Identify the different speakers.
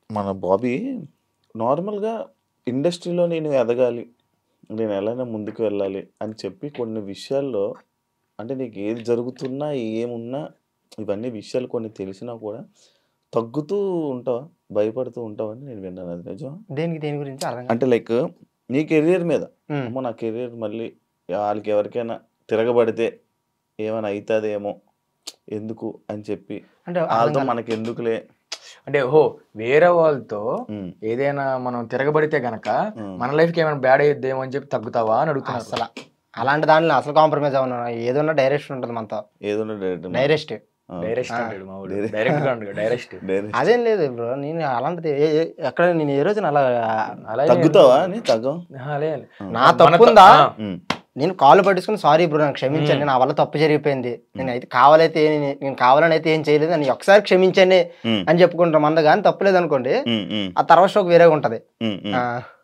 Speaker 1: మన బాబీ నార్మల్‌గా ఇండస్ట్రీలో నేను ఎదగాలి. నేను ఎలాగైనా ముందుకు వెళ్ళాలి అని చెప్పి కొన్ని విషయాల్లో అంటే నీకు ఏది జరుగుతున్నా, ఏమున్నా ఇవన్నీ విషయాలు కొన్ని తెలిసినా కూడా తగ్గుతూ ఉంటావా? భయపడుతూ ఉంటావని నేను విన్నాను. అది నిజమా?
Speaker 2: దేని గురించి అర్థం కాదు.
Speaker 1: అంటే లైక్ నీ కెరియర్ మీద.
Speaker 2: హ్మ్.
Speaker 1: అమ్మో! నా కెరియర్ మళ్ళీ ఆళ్ళకి ఎవరికైనా తిరగబడితే ఏమైనా అయితదేమో ఎందుకు అని చెప్పి
Speaker 2: అంటే అర్థం
Speaker 1: ఆళ్ళతో
Speaker 2: కాలే.
Speaker 1: మనకెందుకులే.
Speaker 3: అంటే ఓహో! వేరే వాళ్ళతో
Speaker 1: హ్మ్.
Speaker 3: ఏదైనా మనం తిరగబడితే గనక
Speaker 1: హ్మ్.
Speaker 3: మన లైఫ్‌కి ఏమైనా బ్యాడ్ అయ్యిద్దేమో అని చెప్పి తగ్గుతావా అని అడుగుతున్నారు.
Speaker 2: అసల అలాంటి దాంట్లో అసలు కాంప్రమైజ్ అవ్వను. ఏదున్నా డైరెక్షన్ ఉంటది మనతో.
Speaker 1: ఏదున్నా డైరెక్ట్
Speaker 2: డైరెస్ట్.
Speaker 3: డైరెక్ట్ అంటాడు మా వాడు. డైరెక్ట్‌గా అంటాడు డైరెక్ట్.
Speaker 1: డైరెక్ట్.
Speaker 2: అదేం లేదు బ్రో. నేను అలాంటిది ఎక్కడ నేను ఏ రోజున అలా
Speaker 3: అలా
Speaker 1: తగ్గుతావా అని తగ్గం.
Speaker 3: లేదు.
Speaker 2: నా తప్పుందా?
Speaker 1: హ్మ్.
Speaker 2: నేను కాళ్ళు పట్టుకుని సారీ బ్రో నన్ను క్షమించండి. నా వల్ల తప్పు జరిగిపోయింది. నేను కావాలని అయితే ఏం చేయలేదు. నన్ను ఒకసారి క్షమించండి
Speaker 1: హ్మ్.
Speaker 2: అని చెప్పుకుంటాం. మంద గాని తప్పు లేదనుకోండి.
Speaker 1: హ్మ్. హ్మ్.
Speaker 2: ఆ తర్వాత షోక్ వేరేగా ఉంటది.
Speaker 1: హ్మ్. హ్మ్.